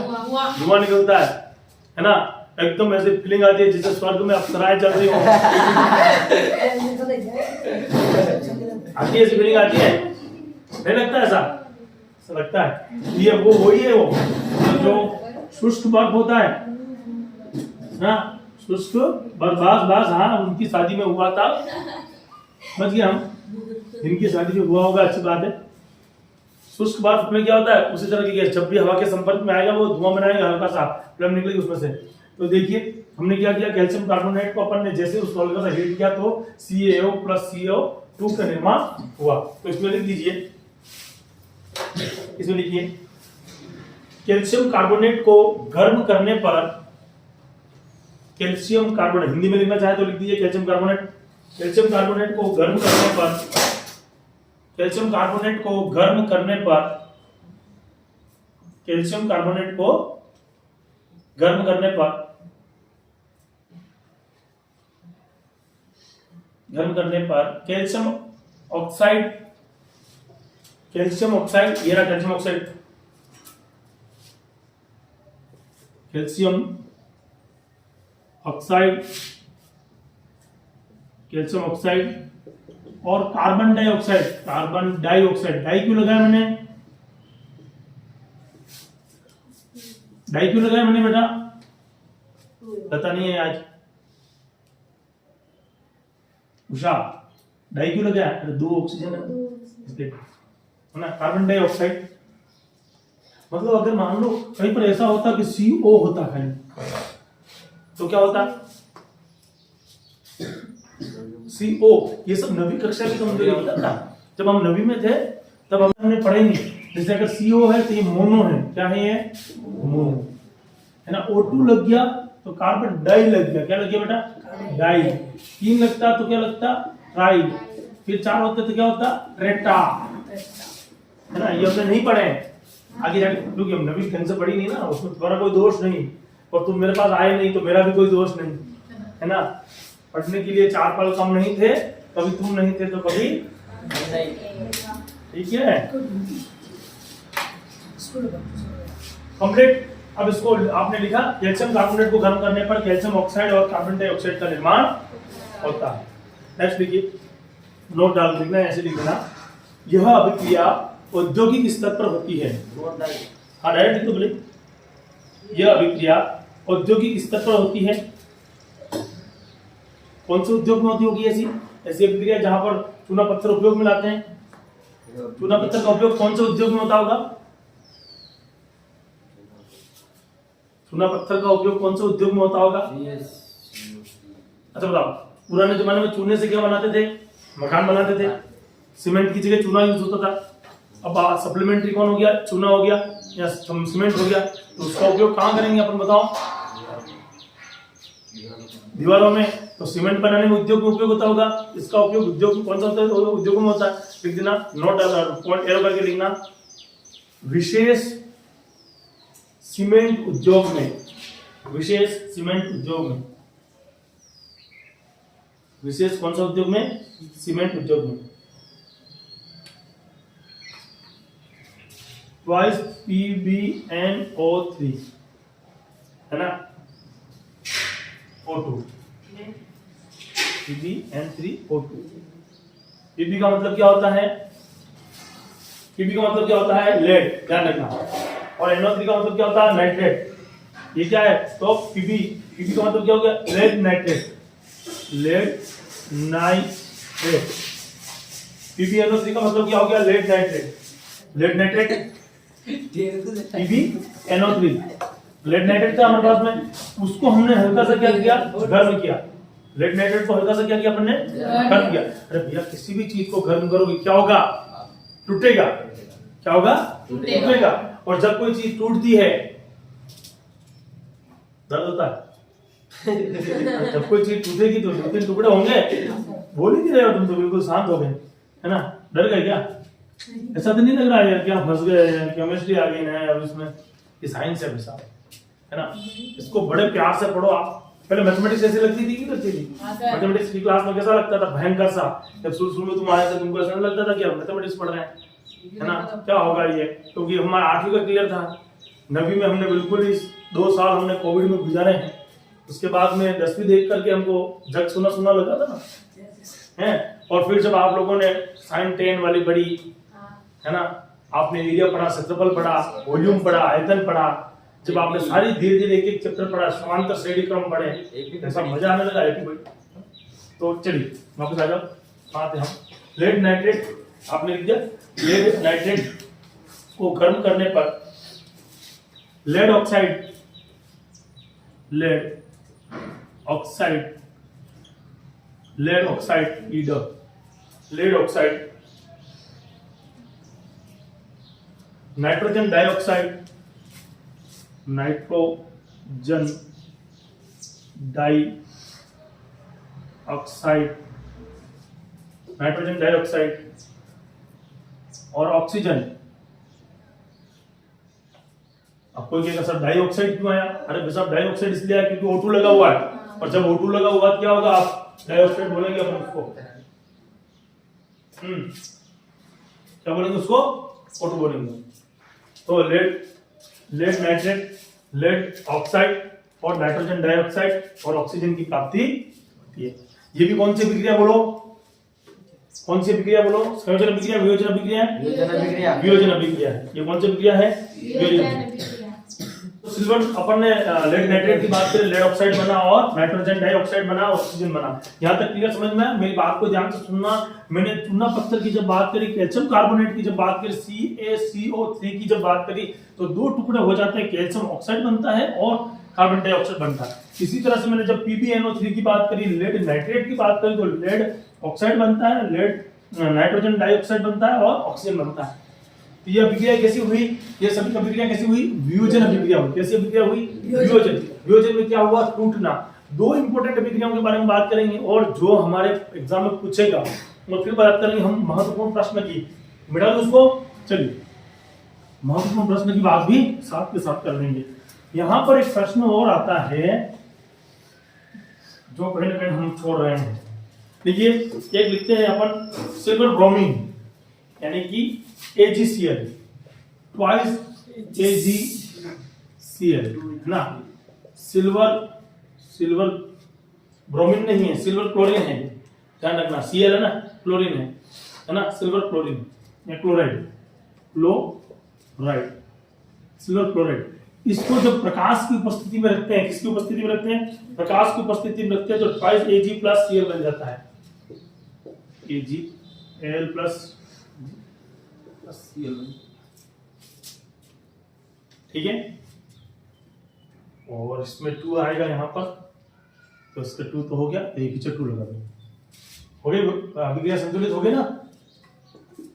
धुआं निकलता है ना? एकदम ऐसे फीलिंग आती है जैसे स्वर्ग में अप्सराएं चल रही हो। आती है ऐसी फीलिंग आती है, नहीं लगता ऐसा? ऐसा लगता है। ये वो वही है, वो जो शुष्क बर्फ होता है ना, शुष्क बर्फ। हाँ उनकी शादी में हुआ था, समझ गए हम, इनकी शादी में हुआ होगा, अच्छी बात है। शुष्क बर्फ में क्या होता है? उसी तरह की गैस जब भी हवा के संपर्क में आएगा वो धुआं बनाएगा, हल्का सा फ्लेम निकलेगी उसमें से। तो देखिए हमने क्या किया, कैल्शियम कार्बोनेट को अपन ने जैसे उस हल्का सा हीट किया तो CaO + CO2 का निर्माण हुआ। तो इसमें लिख दीजिए, इसमें लिखिए कैल्शियम कार्बोनेट को गर्म करने पर, कैल्शियम कार्बोनेट हिंदी में लिखना चाहे तो लिख दीजिए कैल्शियम कार्बोनेट। कैल्शियम कार्बोनेट को गर्म करने पर, कैल्शियम कार्बोनेट को गर्म करने पर, कैल्शियम कार्बोनेट को गर्म करने पर, कैल्शियम ऑक्साइड, ये रहा कैल्शियम ऑक्साइड, कैल्शियम ऑक्साइड और कार्बन डाइऑक्साइड। डाई क्यों लगाया मैंने? बेटा? पता नहीं है आज उषा, डाई क्यों लगाया? अरे 2 ऑक्सीजन है ना, कार्बन डाइऑक्साइड। मतलब अगर मान लो कहीं पर ऐसा होता कि CO होता खाली, तो क्या होता? CO, ये सब नवी कक्षा की कमजोरी होता था। जब हम नवी में थे तब हमने पढ़े नहीं, जैसे अगर CO है तो ये मोनो है। क्या है ये? मोनो है ना। O2 लग गया तो कार्बन डाई लग गया। क्या लग गया बेटा? डाई। 3 लगता तो क्या लगता? ट्राई। फिर 4 होते तो क्या होता? ट्रेटा, है ना। ये हमने नहीं पढ़े आगे जाके, क्योंकि हम नवी ढंग से पढ़ी नहीं ना, उसमें तुम्हारा कोई दोष नहीं, और तुम मेरे पास आए नहीं तो मेरा भी कोई दोष नहीं, है ना। पढ़ने के लिए 4 पल कम नहीं थे, कभी तुम नहीं थे तो कभी ठीक है, कंप्लीट। अब इसको आपने लिखा, कैल्शियम कार्बोनेट को गर्म करने पर कैल्शियम ऑक्साइड और कार्बन डाइऑक्साइड का निर्माण होता है। नेक्स्ट लिखिए, नोट डाल लिखना, ऐसे लिख देना, यह अभिक्रिया औद्योगिक स्तर पर होती है। हाँ डायरेक्ट लिख दो बोले, यह अभिक्रिया औद्योगिक स्तर पर होती है। कौन से उद्योग में होती होगी ऐसी अभिक्रिया? जहां पर चूना पत्थर उपयोग में लाते हैं। चूना पत्थर का उपयोग कौन से उद्योग में होता होगा? चूना पत्थर का उपयोग कौन से उद्योग में होता होगा? अच्छा बताओ, पुराने जमाने में चूने से क्या बनाते थे? मकान बनाते थे। सीमेंट की जगह चूना यूज होता था। अब सप्लीमेंट्री कौन हो गया? चूना हो गया या सीमेंट हो गया। तो उसका उपयोग कहाँ करेंगे अपन बताओ? दीवारों में। तो सीमेंट बनाने में उद्योग में उपयोग होता होगा। इसका उपयोग उद्योग कौन सा होता है? उद्योग में होता है। लिख देना, नोट पॉइंट एरो करके लिखना, विशेष सीमेंट उद्योग में, विशेष सीमेंट उद्योग में, विशेष कौन सा उद्योग में? सीमेंट उद्योग में। ट्वाइस PbNO3 है ना, O2, PbN3O2। Pb का मतलब क्या होता है? Pb का मतलब क्या होता है? लेड, ध्यान रखना। और NO3 का मतलब क्या होता है? नाइट्रेट। ये क्या है? तो Pb पीबी का मतलब क्या हो गया? Lead nitrate, lead nitrate. PbNO3 का मतलब क्या हो गया? Lead nitrate, lead nitrate PbNO3, lead nitrate था हमारे पास में, उसको हमने हल्का सा क्या किया? गर्म किया। लेड नाइट्रेट को हल्का सा क्या किया हमने? गर्म किया। अरे भैया किसी भी चीज को गर्म करोगे क्या होगा? टूटेगा। क्या होगा? टूटेगा। और जब कोई चीज टूटती है दर्द होता है। जब कोई चीज टूटेगी तो दो तीन टुकड़े होंगे। बोल ही नहीं रहे हो तुम तो, बिल्कुल शांत हो गए, है ना? डर गए क्या? ऐसा तो नहीं लग रहा है क्या फंस गए, केमिस्ट्री आ गई ना अब इसमें? ये साइंस है साहब, है ना? इसको बड़े प्यार से पढ़ो आप। पहले मैथमेटिक्स ऐसी लगती थी कि लगती थी? मैथमेटिक्स की क्लास में कैसा लगता था? भयंकर सा। जब शुरू में तुम आए थे तुमको ऐसा लगता था कि हम मैथमेटिक्स पढ़ रहे हैं, है ना? क्या होगा ये? क्योंकि हमारा 8वीं का क्लियर था, 9वीं में हमने बिल्कुल इस 2 साल हमने कोविड में गुजारे हैं। उसके बाद में 10वीं देख करके हमको जग सुना सुना लगा था ना, है? और फिर जब आप लोगों ने साइन 10 वाली पढ़ी, है ना? आपने एरिया पढ़ा, क्षेत्रफल पढ़ा, वॉल्यूम पढ़ा, आयतन पढ़ा, जब आपने सारी धीरे धीरे एक चैप्टर पढ़ा, समांतर श्रेणी क्रम पढ़े, ऐसा मजा आने लगा है कि भाई। तो चलिए वापस आ जाओ, आते हम लेड नाइट्रेट। आपने लिख दिया लेड नाइट्रेट को गर्म करने पर lead oxide, lead oxide, lead oxide ईडर, lead oxide, nitrogen dioxide, nitrogen dioxide, nitrogen dioxide और ऑक्सीजन। अब कोई कहेगा सर डाइऑक्साइड क्यों आया? अरे भाई साहब डाइऑक्साइड इसलिए आया क्योंकि O2 लगा हुआ है, और जब O2 लगा हुआ क्या होगा? आप डाइऑक्साइड बोलेंगे अपन उसको, क्या बोलेंगे उसको? O2 बोलेंगे। तो लेड नाइट्रेट, लेड ऑक्साइड और नाइट्रोजन डाइऑक्साइड और ऑक्सीजन की प्राप्ति होती है। ये भी कौन सी अभिक्रिया बोलो? कौन सी अभिक्रिया बोलो? संयोजन अभिक्रिया, वियोजन अभिक्रिया? वियोजन अभिक्रिया। ये कौन सी अभिक्रिया है? वियोजन। तो सिल्वर अपन ने लेड नाइट्रेट की बात करें, लेड ऑक्साइड बना और नाइट्रोजन डाइऑक्साइड बना, ऑक्सीजन बना। यहाँ तक क्लियर समझ में? मेरी बात को ध्यान से सुनना। मैंने चूना पत्थर की जब बात करी, कैल्शियम कार्बोनेट की जब बात करी, CaCO3 की जब बात करी, तो 2 टुकड़े हो जाते हैं, कैल्शियम ऑक्साइड बनता है और कार्बन डाइऑक्साइड बनता है। इसी तरह से मैंने जब PbNO3 की बात करी, लेड नाइट्रेट की बात करी, तो लेड ऑक्साइड बनता है, लेड नाइट्रोजन डाइऑक्साइड बनता है और ऑक्सीजन बनता है। तो ये अभिक्रिया कैसी हुई? ये सभी अभिक्रिया कैसी हुई? वियोजन अभिक्रिया हुई। कैसी अभिक्रिया हुई? वियोजन। वियोजन में क्या हुआ? टूटना। 2 इंपॉर्टेंट अभिक्रियाओं के बारे में बात करेंगे, और जो हमारे एग्जाम में पूछेगा वो फिर बात करेंगे हम महत्वपूर्ण प्रश्न की। मिटा दो उसको। चलिए महत्वपूर्ण प्रश्न की बात भी साथ के साथ कर लेंगे। यहाँ पर एक प्रश्न और आता है जो कहीं ना कहीं हम छोड़ रहे हैं। देखिए एक लिखते हैं अपन सिल्वर ब्रोमीन, यानी कि AgCl, ट्वाइस AgCl, है ना? सिल्वर ब्रोमीन नहीं है, सिल्वर क्लोरीन है, ध्यान रखना। Cl है ना, क्लोरीन है ना? सिल्वर क्लोरीन या क्लोराइड, क्लोराइड, सिल्वर क्लोराइड। इसको जब प्रकाश की उपस्थिति में रखते हैं, किसकी उपस्थिति में रखते हैं? प्रकाश की उपस्थिति में रखते हैं, तो ट्वाइस Ag प्लस Cl बन जाता है। AgAl प्लस Cl, ठीक है? और इसमें 2 आएगा यहाँ पर, तो इसका 2 तो हो गया, एक ही 2 लगा दो, हो गई अभिक्रिया संतुलित हो गई ना?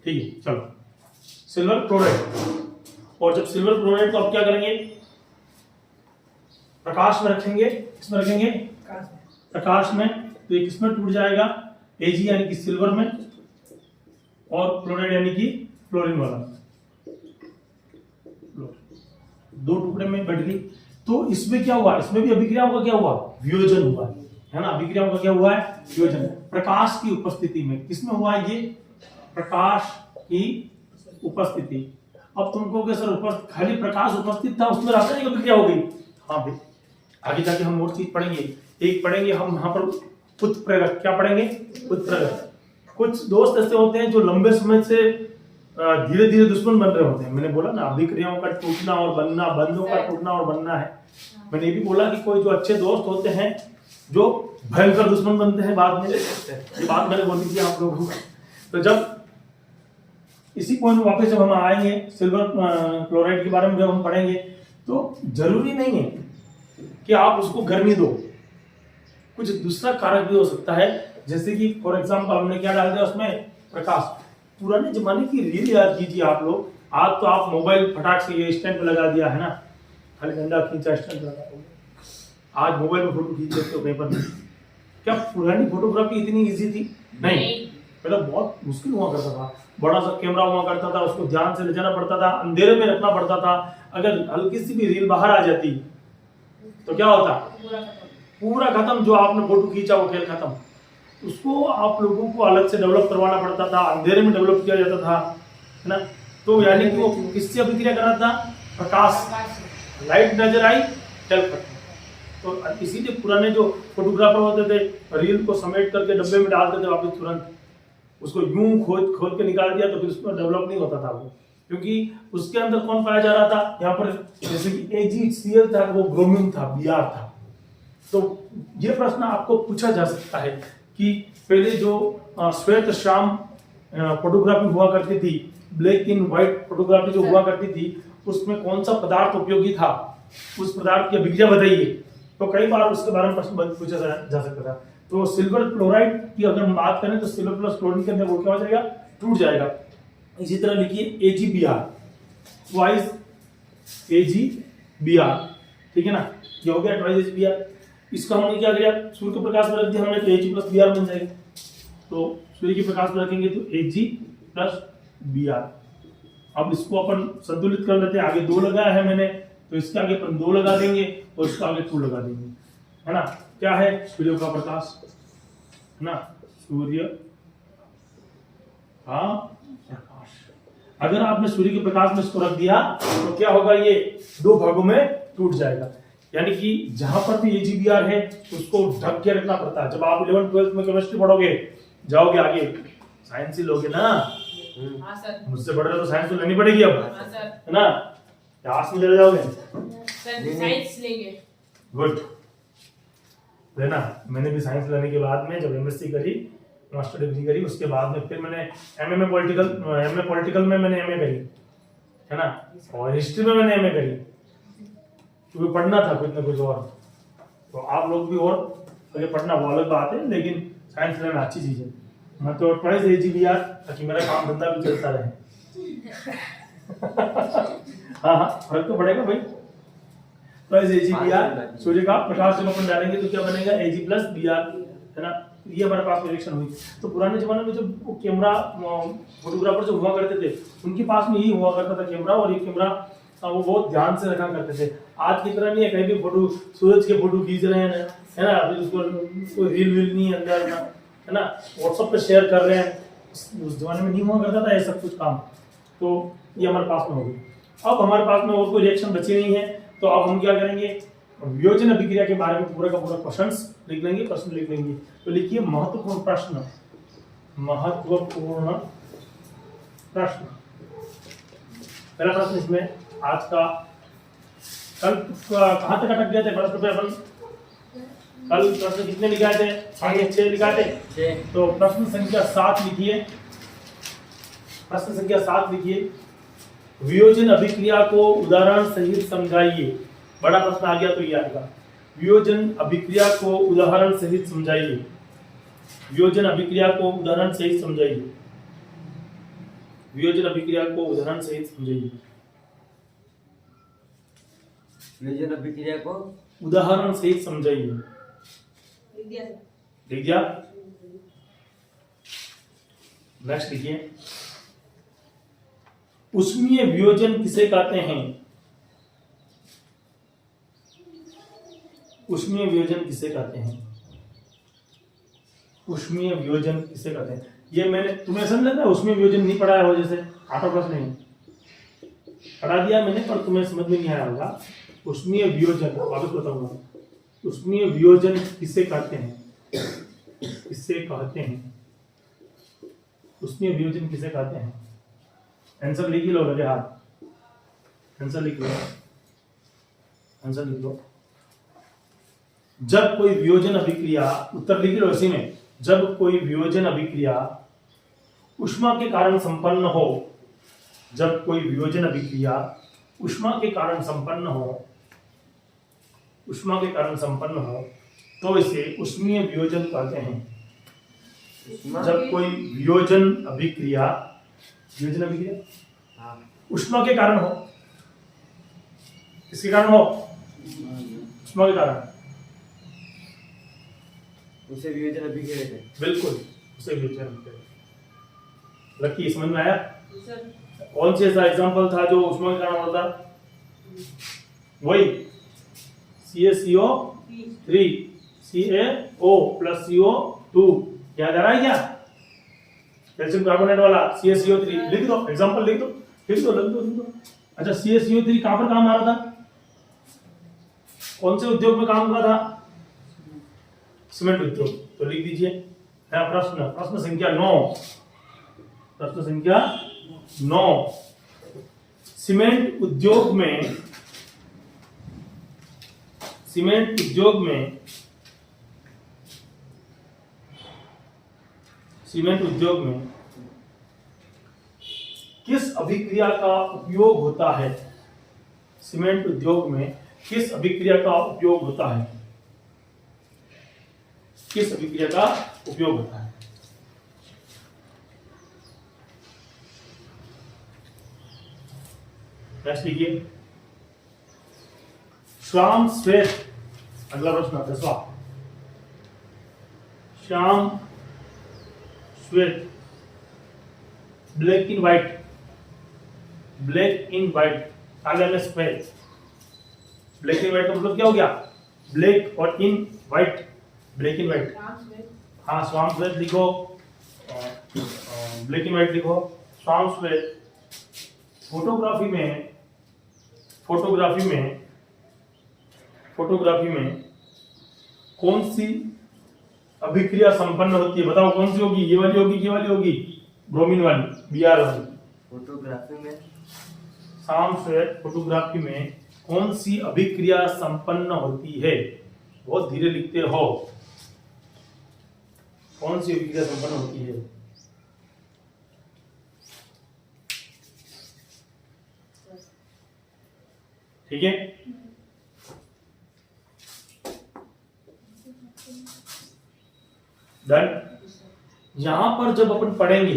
ठीक है, चलो सिल्वर क्लोराइड। और जब सिल्वर क्लोराइड को आप क्या करेंगे? प्रकाश में रखेंगे। किसमें रखेंगे? प्रकाश में। तो ये किसमें टूट जाएगा? Ag यानी कि सिल्वर में, और क्लोराइड यानी कि क्लोरीन वाला, 2 टुकड़े में बढ़ गई। तो इसमें क्या हुआ? इसमें भी अभिक्रियाओं का क्या हुआ? वियोजन हुआ, है ना? अभिक्रियाओं का क्या हुआ है? वियोजन। प्रकाश की उपस्थिति में। किसमें हुआ ये? प्रकाश की उपस्थिति। अब तुमको क्या सर खाली प्रकाश उपस्थित था, उसमें रासायनिक अभिक्रिया हो गई? हाँ भाई, आगे जाके हम और चीज पढ़ेंगे। एक पढ़ेंगे हम यहाँ पर उत्प्रेरक। क्या पढ़ेंगे? उत्प्रेरक। कुछ दोस्त ऐसे होते हैं जो लंबे समय से धीरे धीरे दुश्मन बन रहे होते हैं। मैंने बोला ना, अभिक्रियाओं का टूटना और बनना, बंधों का टूटना और बनना है। मैंने ये भी बोला कि कोई जो अच्छे दोस्त होते हैं जो भयंकर दुश्मन बनते हैं बाद में। ये बात मैंने बोली थी आप लोगों को। तो जब इसी पॉइंट में वापस जब हम आएंगे, सिल्वर क्लोराइड के बारे में जब हम पढ़ेंगे, तो जरूरी नहीं है कि आप उसको गर्मी दो, कुछ दूसरा कारक भी हो सकता है। जैसे कि फॉर एग्जांपल हमने क्या डाल दिया उसमें, प्रकाश। पुराने जमाने की रील याद कीजिए आप लोग। आज तो आप मोबाइल फटाक से ये स्टैंड पे लगा दिया है ना, खाली डंडा खींचा स्टैंड पे लगा दिया। आज मोबाइल में फोटो खींच सकते हो कहीं पर। क्या पुरानी फोटोग्राफी इतनी इजी थी? नहीं, पहले बहुत मुश्किल हुआ करता था। बड़ा सा कैमरा हुआ करता था, उसको ध्यान से ले जाना पड़ता था, अंधेरे में रखना पड़ता था। अगर हल्की सी भी रील बाहर आ जाती तो क्या होता? पूरा खत्म। जो आपने फोटो खींचा वो खेल खत्म। उसको आप लोगों को अलग से डेवलप करवाना पड़ता था, अंधेरे में डेवलप किया जाता था, है ना। तो यानी कि वो किससे अभिक्रिया कर रहा था? प्रकाश। लाइट नजर आई, खेल खत्म। तो इसीलिए पुराने जो फोटोग्राफर होते थे, रील को समेट करके डब्बे में डालते थे वापस तुरंत। उसको यूं खोल के निकाल दिया तो फिर उसमें डेवलप नहीं होता था वो, क्योंकि उसके अंदर कौन पाया जा रहा था? यहाँ पर जैसे कि AgCl था, वो ब्रोमीन था, Br था। तो ये प्रश्न आपको पूछा जा सकता है कि पहले जो श्वेत श्याम फोटोग्राफी हुआ करती थी, ब्लैक एंड व्हाइट फोटोग्राफी जो हुआ करती थी, उसमें कौन सा पदार्थ उपयोगी था? उस पदार्थ की अभिक्रिया बताइए। तो कई बार उसके बारे में प्रश्न पूछा जा सकता था। तो सिल्वर क्लोराइड की अगर हम बात करें तो सिल्वर प्लस क्लोरीन के अंदर वो क्या हो जाएगा? टूट जाएगा। इसी तरह लिखिए AgBr, ट्वाइस AgBr, ठीक है ना। ये हो गया ट्वाइस AgBr। इसका हमने क्या किया? सूर्य के प्रकाश में रख दिया हमने, तो Ag प्लस Br बन जाएगा। तो सूर्य के प्रकाश में रखेंगे तो Ag प्लस Br। अब इसको अपन संतुलित कर लेते हैं। आगे 2 लगाया है मैंने, तो इसके आगे अपन 2 लगा देंगे और इसका आगे 2 लगा देंगे, है ना। क्या है? सूर्य का प्रकाश, है ना, सूर्य का प्रकाश। अगर आपने सूर्य के प्रकाश में इसको रख दिया तो क्या होगा? ये 2 भागों में टूट जाएगा। यानी कि जहां पर भी AgBr है उसको ढक के रखना पड़ता है। जब आप 11th-12th में केमिस्ट्री पढ़ोगे, जाओगे आगे, साइंस ही लोगे ना। हाँ सर। मुझसे पढ़ रहे तो साइंस तो लेनी पड़ेगी अब, हाँ सर। है ना। आर्ट्स में चले जाओगे? सर साइंस लेंगे। गुड, लेना। मैंने भी साइंस लेने के बाद में जब MSc करी, मास्टर डिग्री करी, उसके बाद में फिर मैंने MA पॉलिटिकल में मैंने MA करी, है ना। और हिस्ट्री में मैंने MA करी, क्योंकि पढ़ना था कुछ ना कुछ और। तो आप लोग भी और आगे पढ़ना, वो अलग बात है, लेकिन साइंस लेना अच्छी चीज है। मैं तो ट्वाइस AgBr, ताकि मेरा काम धंधा भी चलता रहे। हाँ, फर्क तो पड़ेगा भाई। ट्वाइस AgBr, सूर्य का प्रकाश जब अपन डालेंगे तो क्या बनेगा? Ag प्लस Br, है ना। ये हमारे पास रिएक्शन हुई। तो पुराने जमाने में जब वो कैमरा फोटोग्राफर जो हुआ करते थे, उनके पास में यही हुआ करता था कैमरा, और ये कैमरा वो बहुत ध्यान से रखा करते थे। आज की तरह नहीं है कहीं भी फोटो, सूरज के फोटो खींच रहे हैं, है ना, फिर उसको कोई रील वील नहीं है अंदर, है ना, व्हाट्सएप पे शेयर कर रहे हैं। उस जमाने में नहीं हुआ करता था ये सब कुछ काम। तो ये हमारे पास में होगी। अब हमारे पास में और कोई रिएक्शन बची नहीं है, तो अब हम क्या करेंगे? वियोजन अभिक्रिया के बारे में पूरा का पूरा क्वेश्चंस लिख लेंगे, प्रश्न लिख लेंगे। तो लिखिए महत्वपूर्ण प्रश्न। महत्वपूर्ण प्रश्न। पहला प्रश्न इसमें आज का, कल कहाँ तक अटक गए थे प्रश्न पे अपन? कल प्रश्न कितने लिखाए थे? 6 लिखाए थे। तो प्रश्न संख्या 7 लिखिए। प्रश्न संख्या 7 लिखिए। वियोजन अभिक्रिया को उदाहरण सहित समझाइए। बड़ा प्रश्न आ गया तो ये आएगा। वियोजन अभिक्रिया को उदाहरण सहित समझाइए। वियोजन अभिक्रिया को उदाहरण सहित समझाइए। वियोजन अभिक्रिया को उदाहरण सहित समझाइए। वियोजन अभिक्रिया को उदाहरण सहित समझाइए। लिख दिया? नेक्स्ट लिखिए। ऊष्मीय वियोजन किसे कहते हैं? ऊष्मीय वियोजन किसे कहते हैं? ऊष्मीय वियोजन किसे कहते हैं? ये मैंने तुम्हें समझ लगता है ऊष्मीय वियोजन नहीं पढ़ाया हो, जैसे 8 प्रश्न नहीं पढ़ा दिया मैंने, पर तुम्हें समझ में नहीं आया होगा। ऊष्मीय वियोजन वापस बताऊंगा। ऊष्मीय वियोजन किसे कहते हैं? किसे कहते हैं? ऊष्मीय वियोजन किसे कहते हैं? आंसर लिख ही लो लगे हाथ, आंसर लिख लो, आंसर लिख लो। जब कोई वियोजन अभिक्रिया, उत्तर लिख लो इसी में, जब कोई वियोजन अभिक्रिया ऊष्मा के कारण संपन्न हो, जब कोई वियोजन अभिक्रिया ऊष्मा के कारण संपन्न हो, ऊष्मा के कारण संपन्न हो तो इसे ऊष्मीय वियोजन कहते हैं। जब कोई वियोजन अभिक्रिया, वियोजन अभिक्रिया हाँ ऊष्मा के कारण हो, किसके कारण हो? ऊष्मा के कारण, उसे वियोजन अभिक्रिया कहते हैं। बिल्कुल उसे वियोजन अभिक्रिया। लकी समझ में आया? सर कौन सा ऐसा एग्जांपल था जो ऊष्मा के कारण होता? वही CaCO3 CaO प्लस CO2, याद आ रहा है क्या? कैल्शियम कार्बोनेट वाला CaCO3 लिख दो, एग्जांपल लिख दो, लिख दो, लिख दो, लिख दो। अच्छा CaCO3 कहां पर काम आ रहा था? कौन से उद्योग में काम कर रहा था? सीमेंट उद्योग। तो लिख दीजिए है प्रश्न, प्रश्न संख्या 9, प्रश्न संख्या 9। सीमेंट उद्योग में, सीमेंट उद्योग में, सीमेंट उद्योग में किस अभिक्रिया का उपयोग होता है? सीमेंट उद्योग में किस अभिक्रिया का उपयोग होता है? किस अभिक्रिया का उपयोग होता है? नेक्स्ट लिखिए, श्याम श्वेत, अगला प्रश्न 10वां। श्याम श्वेत, ब्लैक इन व्हाइट, ब्लैक इन व्हाइट, काले में सफेद। ब्लैक इन व्हाइट का मतलब क्या हो गया? ब्लैक और इन व्हाइट, ब्लैक इन व्हाइट। हाँ श्याम श्वेत लिखो, ब्लैक एंड व्हाइट लिखो, श्याम श्वेत। फोटोग्राफी में, फोटोग्राफी में, फोटोग्राफी में कौन सी अभिक्रिया संपन्न होती है? बताओ कौन सी होगी? ये वाली होगी, ये वाली होगी? ब्रोमीन वाली, Br वाली। फोटोग्राफी में, श्याम श्वेत फोटोग्राफी में कौन सी अभिक्रिया संपन्न होती है? बहुत धीरे लिखते हो। कौन सी अभिक्रिया संपन्न होती है? ठीक है, डन। यहां पर जब अपन पढ़ेंगे,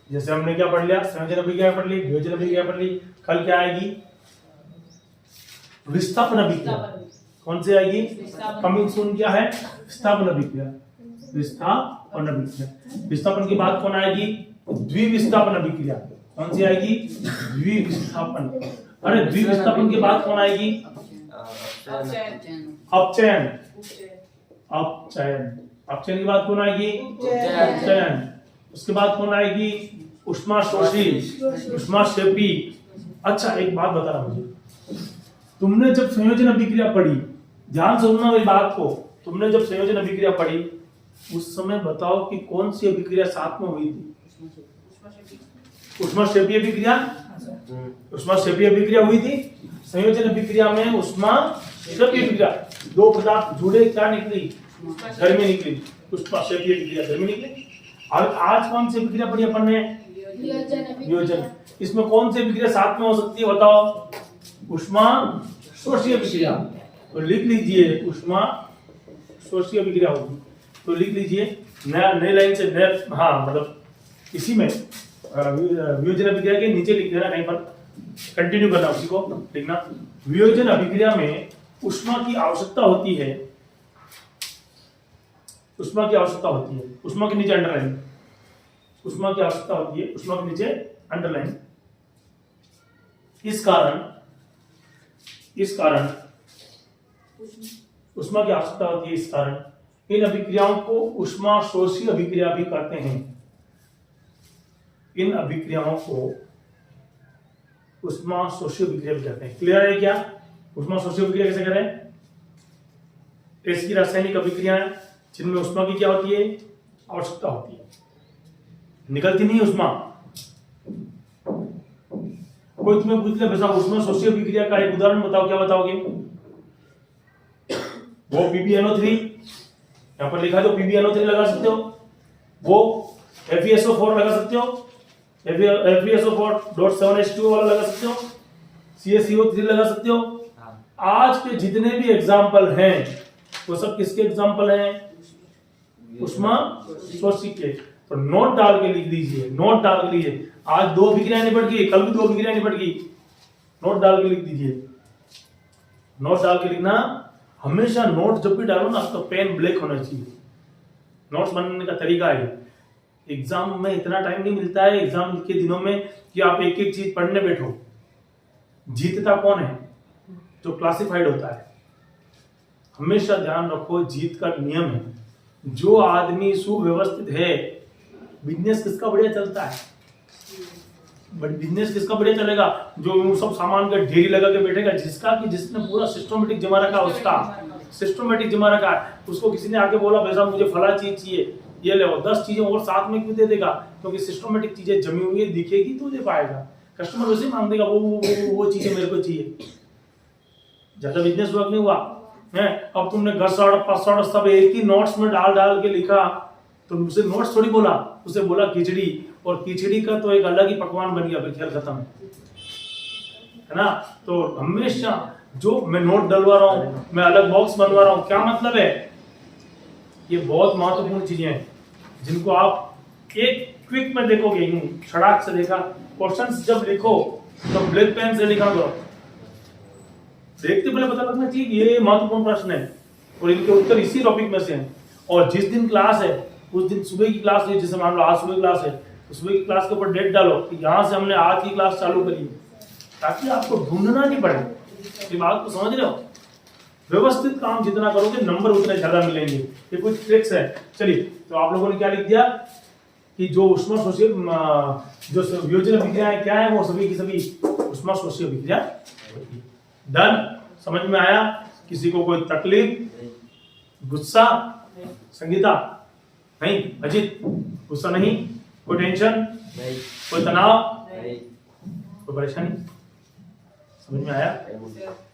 जैसे हमने क्या पढ़ लिया? संयोजन अभिक्रिया पढ़ ली, वियोजन अभिक्रिया पढ़ ली। कल क्या आएगी? विस्थापन अभिक्रिया। कौन सी आएगी? कमिंग सून क्या है? विस्थापन अभिक्रिया, विस्थापन अभिक्रिया। विस्थापन के बाद कौन आएगी? द्विविस्थापन अभिक्रिया। कौन सी आएगी? द्विविस्थापन। अरे द्विविस्थापन के बाद कौन आएगी? अपचयन, अपचयन। अपचयन के बाद कौन आएगी? उपचयन। उसके बाद कौन आएगी? ऊष्माशोषी, ऊष्माक्षेपी। अच्छा एक बात बता रहा मुझे, तुमने जब संयोजन अभिक्रिया पढ़ी, ध्यान से सुनना मेरी बात को, तुमने जब संयोजन अभिक्रिया पढ़ी उस समय बताओ कि कौन सी अभिक्रिया साथ में हुई थी? ऊष्माक्षेपी अभिक्रिया, ऊष्माक्षेपी अभिक्रिया हुई थी। संयोजन अभिक्रिया में ऊष्माक्षेपी अभिक्रिया, दो पदार्थ जुड़े, क्या निकली? गर्मी निकली, ऊष्माक्षेपी अभिक्रिया गर्मी निकली। और आज कौन सी अभिक्रिया पढ़ी अपन ने? वियोजन। इसमें कौन सी अभिक्रिया साथ में हो सकती है बताओ? ऊष्माशोषी अभिक्रिया। तो लिख लीजिए ऊष्माशोषी अभिक्रिया होगी। तो लिख लीजिए नया, नई लाइन से नया, हाँ मतलब इसी में वियोजन अभिक्रिया के नीचे लिख देना, कहीं पर कंटिन्यू करना, उसी को लिखना। वियोजन अभिक्रिया में ऊष्मा की आवश्यकता होती है, ऊष्मा की आवश्यकता होती है। ऊष्मा के नीचे अंडरलाइन, ऊष्मा की आवश्यकता होती है, ऊष्मा के नीचे अंडरलाइन। इस कारण ऊष्मा की आवश्यकता होती है। इस कारण इन अभिक्रियाओं को ऊष्माशोषी अभिक्रिया भी कहते हैं। इन अभिक्रियाओं को ऊष्माशोषी अभिक्रिया भी कहते हैं। क्लियर है क्या? ऊष्माशोषी अभिक्रिया कैसे करें? ऐसी रासायनिक अभिक्रियाएं जिनमें ऊष्मा की क्या होती है? आवश्यकता होती है। निकलती नहीं ऊष्मा, कोई तुम्हें पूछ ले वैसा उष्मा शोषी अभिक्रिया का एक उदाहरण बताओ, क्या बताओगे? वो PbNO3 यहाँ पर लिखा है, तो PbNO3 लगा सकते हो, वो FeSO4 लगा सकते हो, FeSO4.7H2O वाला लगा सकते हो, CaCO3 लगा सकते हो। आज के जितने भी एग्जाम्पल हैं वो सब किसके एग्जाम्पल हैं? उष्मा शोषी के। तो नोट डाल के लिख दीजिए, नोट डाल के लीजिए। आज 2 अभिक्रिया निपट गई, कल भी 2 अभिक्रिया निपट गई। नोट डाल के लिख दीजिए, नोट डाल के लिखना। हमेशा नोट जब भी डालो ना तो पेन ब्लैक होना चाहिए। नोट्स बनाने का तरीका है। एग्जाम में इतना टाइम नहीं मिलता है एग्जाम के दिनों में कि आप एक एक चीज पढ़ने बैठो। जीतता कौन है? जो क्लासिफाइड होता है। हमेशा ध्यान रखो, जीत का नियम है, जो आदमी सुव्यवस्थित है, बिजनेस किसका बढ़िया चलता है? बट बिजनेस किसका बढ़िया चलेगा? जो सब सामान का ढेरी लगा के बैठेगा, जिसने पूरा सिस्टमेटिक जमा रखा, उसका सिस्टमेटिक जमा रखा है। उसको किसी ने आके बोला वैसा मुझे फला चीज चाहिए, ये ले 10 चीजें और साथ में क्यों दे देगा? क्योंकि सिस्टमेटिक चीजें जमी हुई है, दिखेगी तो दे पाएगा। कस्टमर वैसे मांग देगा वो चीजें मेरे को चाहिए। ज्यादा बिजनेस वर्क नहीं हुआ है। अब तुमने घसड़ पसड़ सब एक ही नोट्स में डाल के लिखा, तो उसे नोट्स थोड़ी बोला, उसे बोला खिचड़ी, और खिचड़ी का तो एक अलग ही पकवान बन गया, फिर खेल खत्म है ना। तो हमेशा जो मैं नोट डलवा रहा हूँ, मैं अलग बॉक्स बनवा रहा हूँ, क्या मतलब है? ये बहुत महत्वपूर्ण चीजें हैं जिनको आप एक क्विक में देखोगे, यूं छड़ाक से देखा। क्वेश्चंस जब लिखो तो ब्लैक पेन से लिखा करो, देखते पहले पता लगना चाहिए ये महत्वपूर्ण प्रश्न है और इनके उत्तर इसी टॉपिक में से हैं। और जिस दिन क्लास है उस दिन सुबह की क्लास है, जैसे मान लो आज सुबह क्लास है, तो सुबह की क्लास के ऊपर डेट डालो कि यहाँ से हमने आज की क्लास चालू करी है, ताकि आपको ढूंढना नहीं पड़े। ये बात को समझ रहे हो? व्यवस्थित काम जितना करोगे नंबर उतने ज्यादा मिलेंगे। ये कुछ ट्रिक्स है। चलिए, तो आप लोगों ने क्या लिख दिया कि जो उष्मा शोषी जो वियोजन अभिक्रियाएं क्या है, वो सभी की सभी उष्मा शोषी अभिक्रिया। डन? समझ में आया? किसी को कोई तकलीफ, गुस्सा? संगीता नहीं, अजीत गुस्सा नहीं, कोई टेंशन नहीं, कोई तनाव नहीं, कोई परेशानी? समझ में आया?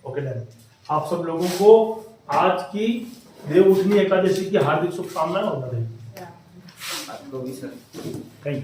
Okay done. आप सब लोगों को आज की देवउठनी एकादशी की हार्दिक शुभकामनाएं और बधाई। आपको भी सर। Thank you.